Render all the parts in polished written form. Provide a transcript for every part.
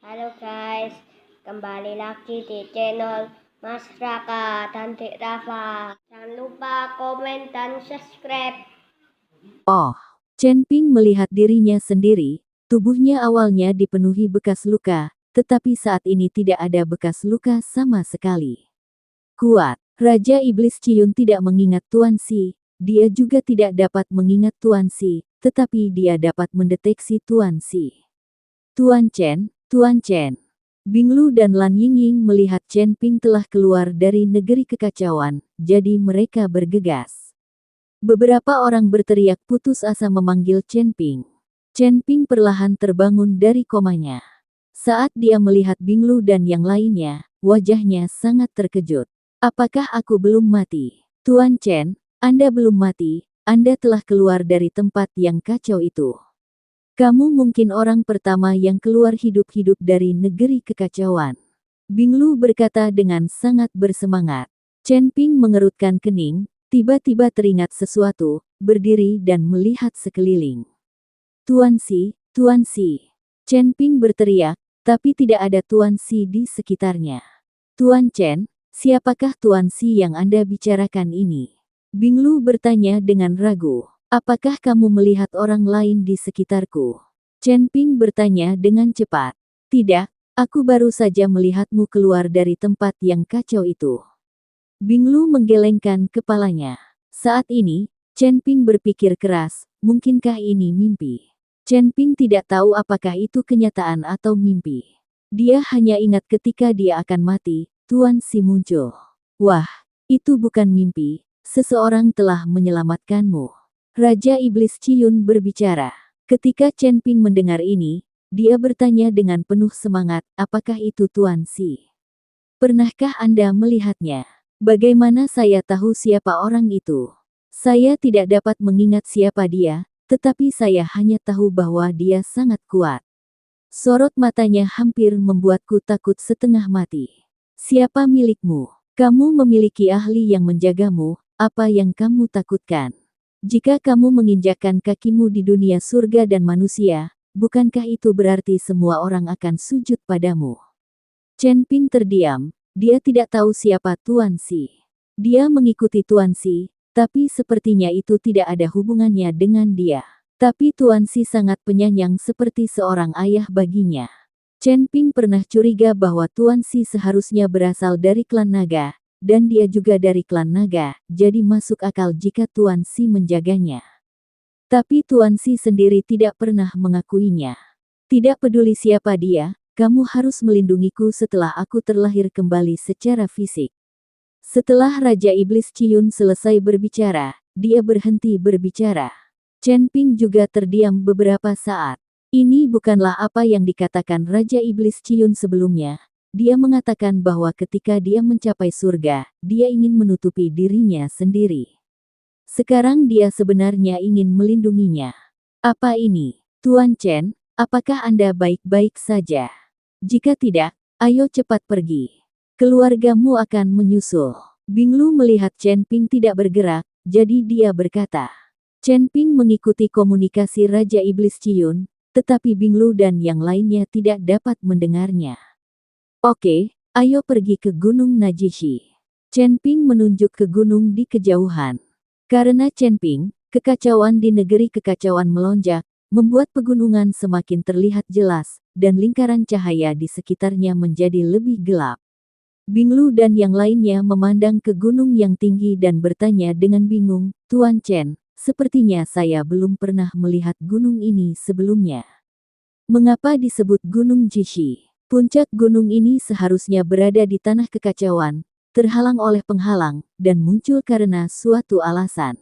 Halo guys, kembali lagi di channel Mas Raka dan Dek Rafa. Jangan lupa komen dan subscribe. Oh, Chen Ping melihat dirinya sendiri. Tubuhnya awalnya dipenuhi bekas luka, tetapi saat ini tidak ada bekas luka sama sekali. Kuat, Raja Iblis Ciyun tidak mengingat Tuan Si. Dia juga tidak dapat mengingat Tuan Si, tetapi dia dapat mendeteksi Tuan Si. Tuan Chen, Tuan Chen. Binglu dan Lan Yingying melihat Chen Ping telah keluar dari negeri kekacauan, jadi mereka bergegas. Beberapa orang berteriak putus asa memanggil Chen Ping. Chen Ping perlahan terbangun dari komanya. Saat dia melihat Binglu dan yang lainnya, wajahnya sangat terkejut. Apakah aku belum mati? Tuan Chen, Anda belum mati, Anda telah keluar dari tempat yang kacau itu. Kamu mungkin orang pertama yang keluar hidup-hidup dari negeri kekacauan. Binglu berkata dengan sangat bersemangat. Chen Ping mengerutkan kening, tiba-tiba teringat sesuatu, berdiri dan melihat sekeliling. Tuan Si, Tuan Si. Chen Ping berteriak, tapi tidak ada Tuan Si di sekitarnya. Tuan Chen, siapakah Tuan Si yang Anda bicarakan ini? Binglu bertanya dengan ragu. Apakah kamu melihat orang lain di sekitarku? Chen Ping bertanya dengan cepat. Tidak, aku baru saja melihatmu keluar dari tempat yang kacau itu. Binglu menggelengkan kepalanya. Saat ini, Chen Ping berpikir keras, mungkinkah ini mimpi? Chen Ping tidak tahu apakah itu kenyataan atau mimpi. Dia hanya ingat ketika dia akan mati, Tuan Si muncul. Wah, itu bukan mimpi, seseorang telah menyelamatkanmu. Raja Iblis Ciyun berbicara. Ketika Chen Ping mendengar ini, dia bertanya dengan penuh semangat, apakah itu Tuan Si? Pernahkah Anda melihatnya? Bagaimana saya tahu siapa orang itu? Saya tidak dapat mengingat siapa dia, tetapi saya hanya tahu bahwa dia sangat kuat. Sorot matanya hampir membuatku takut setengah mati. Siapa milikmu? Kamu memiliki ahli yang menjagamu, apa yang kamu takutkan? Jika kamu menginjakkan kakimu di dunia surga dan manusia, bukankah itu berarti semua orang akan sujud padamu? Chen Ping terdiam, dia tidak tahu siapa Tuan Si. Dia mengikuti Tuan Si, tapi sepertinya itu tidak ada hubungannya dengan dia. Tapi Tuan Si sangat penyayang seperti seorang ayah baginya. Chen Ping pernah curiga bahwa Tuan Si seharusnya berasal dari klan naga, dan dia juga dari klan naga, jadi masuk akal jika Tuan Si menjaganya. Tapi Tuan Si sendiri tidak pernah mengakuinya. Tidak peduli siapa dia, kamu harus melindungiku setelah aku terlahir kembali secara fisik. Setelah Raja Iblis Ciyun selesai berbicara, dia berhenti berbicara. Chen Ping juga terdiam beberapa saat. Ini bukanlah apa yang dikatakan Raja Iblis Ciyun sebelumnya. Dia mengatakan bahwa ketika dia mencapai surga, dia ingin menutupi dirinya sendiri. Sekarang dia sebenarnya ingin melindunginya. Apa ini? Tuan Chen, apakah Anda baik-baik saja? Jika tidak, ayo cepat pergi. Keluargamu akan menyusul. Binglu melihat Chen Ping tidak bergerak, jadi dia berkata. Chen Ping mengikuti komunikasi Raja Iblis Ciyun, tetapi Binglu dan yang lainnya tidak dapat mendengarnya. Oke, ayo pergi ke Gunung Najishi. Chen Ping menunjuk ke gunung di kejauhan. Karena Chen Ping, kekacauan di negeri kekacauan melonjak, membuat pegunungan semakin terlihat jelas, dan lingkaran cahaya di sekitarnya menjadi lebih gelap. Binglu dan yang lainnya memandang ke gunung yang tinggi dan bertanya dengan bingung, Tuan Chen, sepertinya saya belum pernah melihat gunung ini sebelumnya. Mengapa disebut Gunung Jishi? Puncak gunung ini seharusnya berada di tanah kekacauan, terhalang oleh penghalang, dan muncul karena suatu alasan.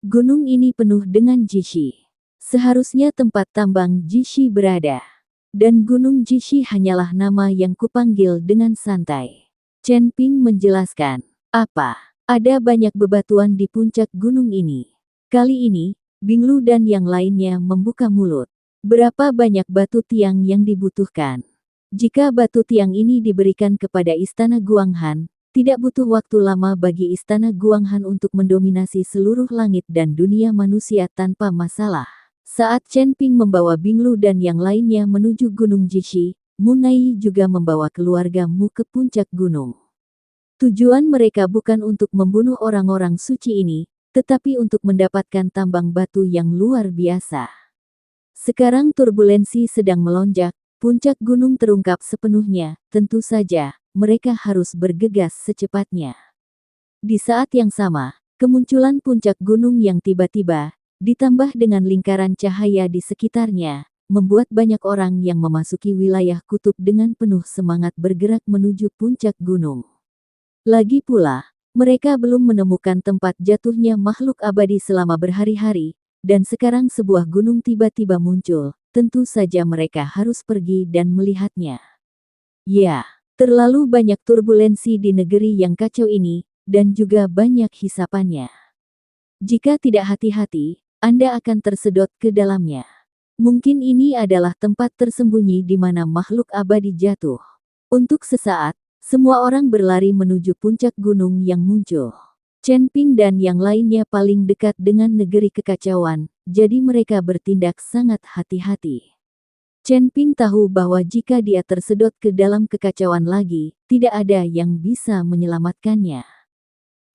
Gunung ini penuh dengan Jishi. Seharusnya tempat tambang Jishi berada. Dan Gunung Jishi hanyalah nama yang kupanggil dengan santai. Chen Ping menjelaskan. Apa? Ada banyak bebatuan di puncak gunung ini. Kali ini, Binglu dan yang lainnya membuka mulut. Berapa banyak batu tiang yang dibutuhkan? Jika batu tiang ini diberikan kepada Istana Guanghan, tidak butuh waktu lama bagi Istana Guanghan untuk mendominasi seluruh langit dan dunia manusia tanpa masalah. Saat Chen Ping membawa Binglu dan yang lainnya menuju Gunung Jishi, Munai juga membawa keluarga Mu ke puncak gunung. Tujuan mereka bukan untuk membunuh orang-orang suci ini, tetapi untuk mendapatkan tambang batu yang luar biasa. Sekarang turbulensi sedang melonjak, puncak gunung terungkap sepenuhnya, tentu saja, mereka harus bergegas secepatnya. Di saat yang sama, kemunculan puncak gunung yang tiba-tiba, ditambah dengan lingkaran cahaya di sekitarnya, membuat banyak orang yang memasuki wilayah kutub dengan penuh semangat bergerak menuju puncak gunung. Lagi pula, mereka belum menemukan tempat jatuhnya makhluk abadi selama berhari-hari, dan sekarang sebuah gunung tiba-tiba muncul, tentu saja mereka harus pergi dan melihatnya. Ya, terlalu banyak turbulensi di negeri yang kacau ini, dan juga banyak hisapannya. Jika tidak hati-hati, Anda akan tersedot ke dalamnya. Mungkin ini adalah tempat tersembunyi di mana makhluk abadi jatuh. Untuk sesaat, semua orang berlari menuju puncak gunung yang muncul. Chen Ping dan yang lainnya paling dekat dengan negeri kekacauan, jadi mereka bertindak sangat hati-hati. Chen Ping tahu bahwa jika dia tersedot ke dalam kekacauan lagi, tidak ada yang bisa menyelamatkannya.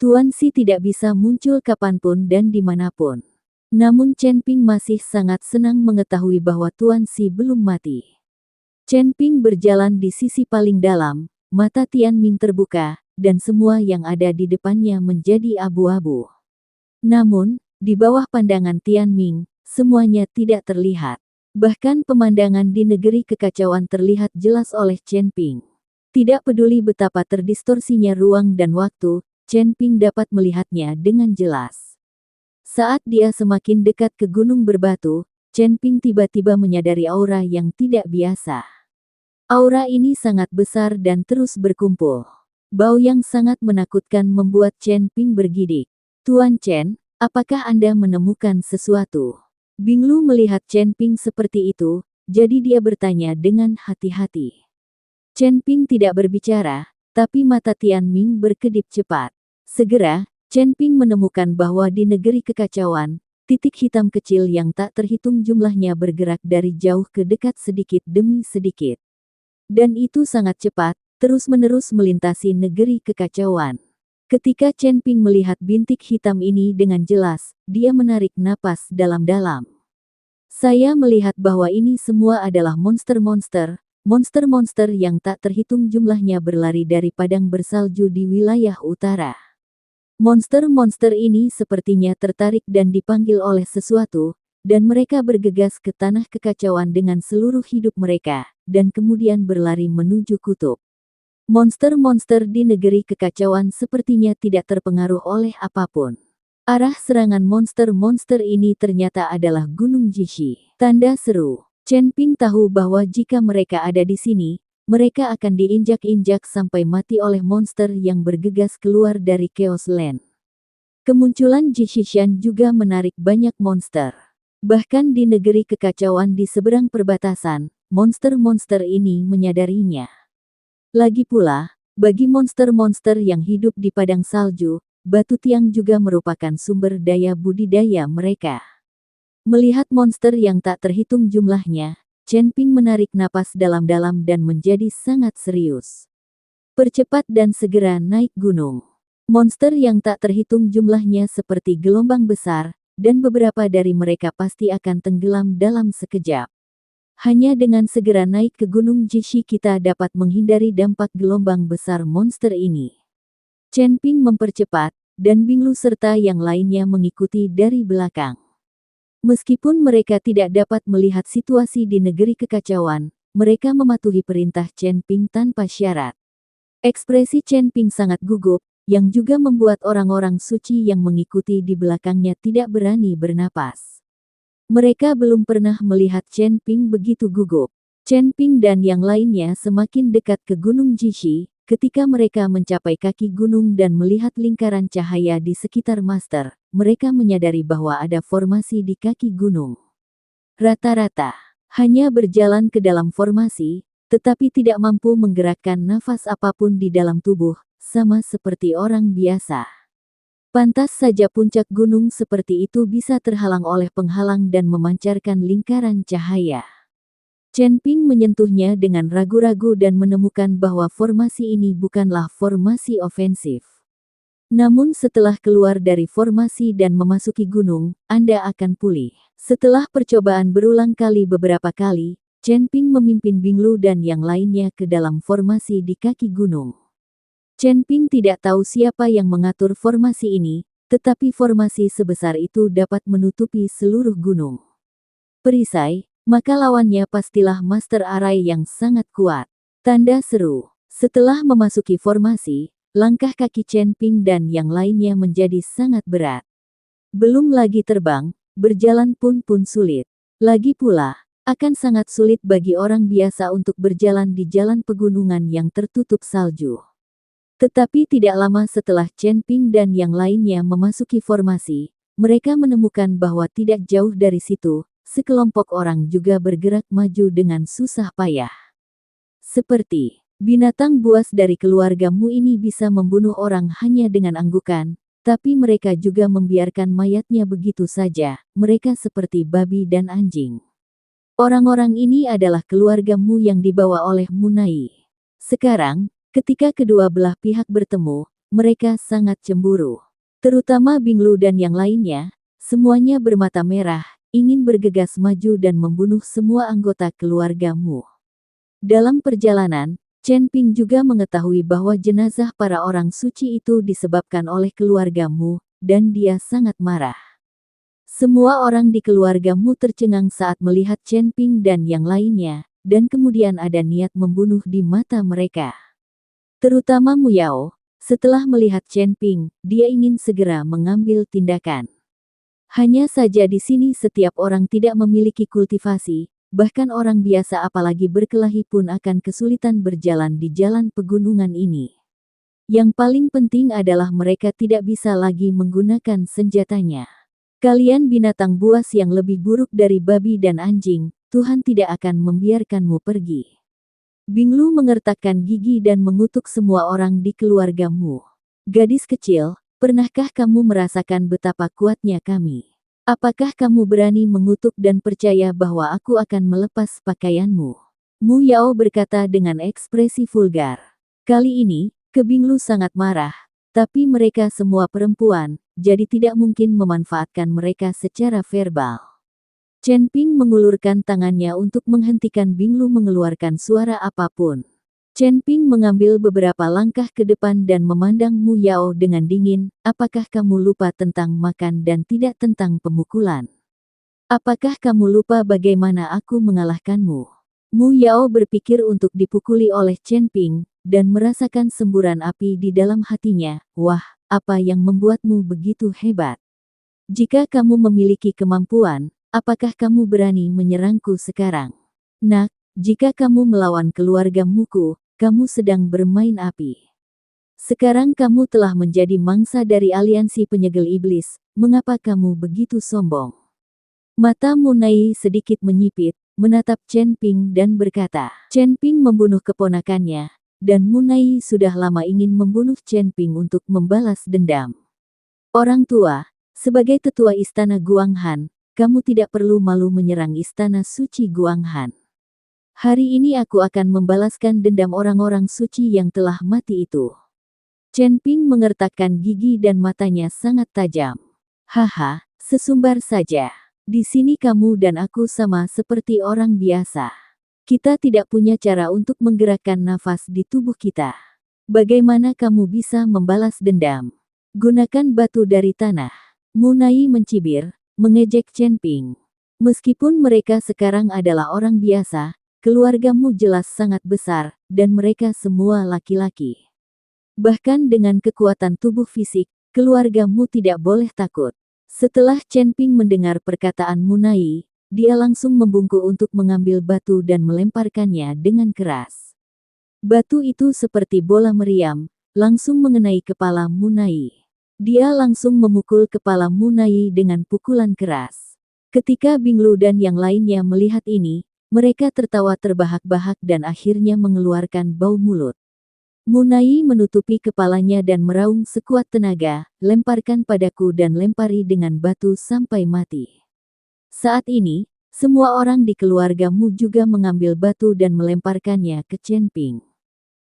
Tuan Si tidak bisa muncul kapanpun dan dimanapun. Namun Chen Ping masih sangat senang mengetahui bahwa Tuan Si belum mati. Chen Ping berjalan di sisi paling dalam, mata Tian Ming terbuka, dan semua yang ada di depannya menjadi abu-abu. Namun, di bawah pandangan Tian Ming, semuanya tidak terlihat. Bahkan pemandangan di negeri kekacauan terlihat jelas oleh Chen Ping. Tidak peduli betapa terdistorsinya ruang dan waktu, Chen Ping dapat melihatnya dengan jelas. Saat dia semakin dekat ke gunung berbatu, Chen Ping tiba-tiba menyadari aura yang tidak biasa. Aura ini sangat besar dan terus berkumpul. Bau yang sangat menakutkan membuat Chen Ping bergidik. Tuan Chen, apakah Anda menemukan sesuatu? Binglu melihat Chen Ping seperti itu, jadi dia bertanya dengan hati-hati. Chen Ping tidak berbicara, tapi mata Tian Ming berkedip cepat. Segera, Chen Ping menemukan bahwa di negeri kekacauan, titik hitam kecil yang tak terhitung jumlahnya bergerak dari jauh ke dekat sedikit demi sedikit. Dan itu sangat cepat, terus-menerus melintasi negeri kekacauan. Ketika Chen Ping melihat bintik hitam ini dengan jelas, dia menarik napas dalam-dalam. Saya melihat bahwa ini semua adalah monster-monster, monster-monster yang tak terhitung jumlahnya berlari dari padang bersalju di wilayah utara. Monster-monster ini sepertinya tertarik dan dipanggil oleh sesuatu, dan mereka bergegas ke tanah kekacauan dengan seluruh hidup mereka, dan kemudian berlari menuju kutub. Monster-monster di negeri kekacauan sepertinya tidak terpengaruh oleh apapun. Arah serangan monster-monster ini ternyata adalah Gunung Jishi. Tanda seru. Chen Ping tahu bahwa jika mereka ada di sini, mereka akan diinjak-injak sampai mati oleh monster yang bergegas keluar dari Chaos Land. Kemunculan Jishishan juga menarik banyak monster. Bahkan di negeri kekacauan di seberang perbatasan, monster-monster ini menyadarinya. Lagi pula, bagi monster-monster yang hidup di padang salju, batu tiang juga merupakan sumber daya budidaya mereka. Melihat monster yang tak terhitung jumlahnya, Chen Ping menarik napas dalam-dalam dan menjadi sangat serius. Percepat dan segera naik gunung. Monster yang tak terhitung jumlahnya seperti gelombang besar, dan beberapa dari mereka pasti akan tenggelam dalam sekejap. Hanya dengan segera naik ke Gunung Jishi kita dapat menghindari dampak gelombang besar monster ini. Chen Ping mempercepat, dan Binglu serta yang lainnya mengikuti dari belakang. Meskipun mereka tidak dapat melihat situasi di negeri kekacauan, mereka mematuhi perintah Chen Ping tanpa syarat. Ekspresi Chen Ping sangat gugup, yang juga membuat orang-orang suci yang mengikuti di belakangnya tidak berani bernapas. Mereka belum pernah melihat Chen Ping begitu gugup. Chen Ping dan yang lainnya semakin dekat ke Gunung Jishi, ketika mereka mencapai kaki gunung dan melihat lingkaran cahaya di sekitar Master, mereka menyadari bahwa ada formasi di kaki gunung. Rata-rata hanya berjalan ke dalam formasi, tetapi tidak mampu menggerakkan nafas apapun di dalam tubuh, sama seperti orang biasa. Pantas saja puncak gunung seperti itu bisa terhalang oleh penghalang dan memancarkan lingkaran cahaya. Chen Ping menyentuhnya dengan ragu-ragu dan menemukan bahwa formasi ini bukanlah formasi ofensif. Namun setelah keluar dari formasi dan memasuki gunung, Anda akan pulih. Setelah percobaan berulang kali beberapa kali, Chen Ping memimpin Binglu dan yang lainnya ke dalam formasi di kaki gunung. Chen Ping tidak tahu siapa yang mengatur formasi ini, tetapi formasi sebesar itu dapat menutupi seluruh gunung. Perisai, maka lawannya pastilah Master Arai yang sangat kuat. Tanda seru. Setelah memasuki formasi, langkah kaki Chen Ping dan yang lainnya menjadi sangat berat. Belum lagi terbang, berjalan pun sulit. Lagi pula, akan sangat sulit bagi orang biasa untuk berjalan di jalan pegunungan yang tertutup salju. Tetapi tidak lama setelah Chen Ping dan yang lainnya memasuki formasi, mereka menemukan bahwa tidak jauh dari situ, sekelompok orang juga bergerak maju dengan susah payah. Seperti binatang buas dari keluargamu ini bisa membunuh orang hanya dengan anggukan, tapi mereka juga membiarkan mayatnya begitu saja. Mereka seperti babi dan anjing. Orang-orang ini adalah keluargamu yang dibawa oleh Munai. Sekarang, ketika kedua belah pihak bertemu, mereka sangat cemburu. Terutama Binglu dan yang lainnya, semuanya bermata merah, ingin bergegas maju dan membunuh semua anggota keluargamu. Dalam perjalanan, Chen Ping juga mengetahui bahwa jenazah para orang suci itu disebabkan oleh keluargamu, dan dia sangat marah. Semua orang di keluargamu tercengang saat melihat Chen Ping dan yang lainnya, dan kemudian ada niat membunuh di mata mereka. Terutama Mu Yao, setelah melihat Chen Ping, dia ingin segera mengambil tindakan. Hanya saja di sini setiap orang tidak memiliki kultivasi, bahkan orang biasa apalagi berkelahi pun akan kesulitan berjalan di jalan pegunungan ini. Yang paling penting adalah mereka tidak bisa lagi menggunakan senjatanya. Kalian binatang buas yang lebih buruk dari babi dan anjing, Tuhan tidak akan membiarkanmu pergi. Binglu mengertakkan gigi dan mengutuk semua orang di keluargamu. Gadis kecil, pernahkah kamu merasakan betapa kuatnya kami? Apakah kamu berani mengutuk dan percaya bahwa aku akan melepas pakaianmu? Mu Yao berkata dengan ekspresi vulgar. Kali ini, Binglu sangat marah, tapi mereka semua perempuan, jadi tidak mungkin memanfaatkan mereka secara verbal. Chen Ping mengulurkan tangannya untuk menghentikan Binglu mengeluarkan suara apapun. Chen Ping mengambil beberapa langkah ke depan dan memandang Mu Yao dengan dingin. Apakah kamu lupa tentang makan dan tidak tentang pemukulan? Apakah kamu lupa bagaimana aku mengalahkanmu? Mu Yao berpikir untuk dipukuli oleh Chen Ping, dan merasakan semburan api di dalam hatinya. Wah, apa yang membuatmu begitu hebat? Jika kamu memiliki kemampuan, apakah kamu berani menyerangku sekarang? Nak, jika kamu melawan keluargamuku, kamu sedang bermain api. Sekarang kamu telah menjadi mangsa dari aliansi penyegel iblis, mengapa kamu begitu sombong? Mata Munai sedikit menyipit, menatap Chen Ping dan berkata, Chen Ping membunuh keponakannya, dan Munai sudah lama ingin membunuh Chen Ping untuk membalas dendam. Orang tua, sebagai tetua istana Guanghan, kamu tidak perlu malu menyerang istana suci Guanghan. Hari ini aku akan membalaskan dendam orang-orang suci yang telah mati itu. Chen Ping mengertakkan gigi dan matanya sangat tajam. Haha, sesumbar saja. Di sini kamu dan aku sama seperti orang biasa. Kita tidak punya cara untuk menggerakkan nafas di tubuh kita. Bagaimana kamu bisa membalas dendam? Gunakan batu dari tanah. Munai mencibir, mengejek Chen Ping. Meskipun mereka sekarang adalah orang biasa, keluargamu jelas sangat besar, dan mereka semua laki-laki. Bahkan dengan kekuatan tubuh fisik, keluargamu tidak boleh takut. Setelah Chen Ping mendengar perkataan Munai, dia langsung membungkuk untuk mengambil batu dan melemparkannya dengan keras. Batu itu seperti bola meriam, langsung mengenai kepala Munai. Dia langsung memukul kepala Munai dengan pukulan keras. Ketika Binglu dan yang lainnya melihat ini, mereka tertawa terbahak-bahak dan akhirnya mengeluarkan bau mulut. Munai menutupi kepalanya dan meraung sekuat tenaga, lemparkan padaku dan lempari dengan batu sampai mati. Saat ini, Semua orang di keluarga Mu juga mengambil batu dan melemparkannya ke Chen Ping.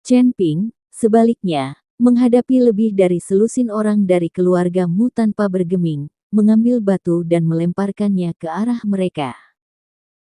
Chen Ping, sebaliknya, menghadapi lebih dari selusin orang dari keluarga Mu tanpa bergeming, mengambil batu dan melemparkannya ke arah mereka.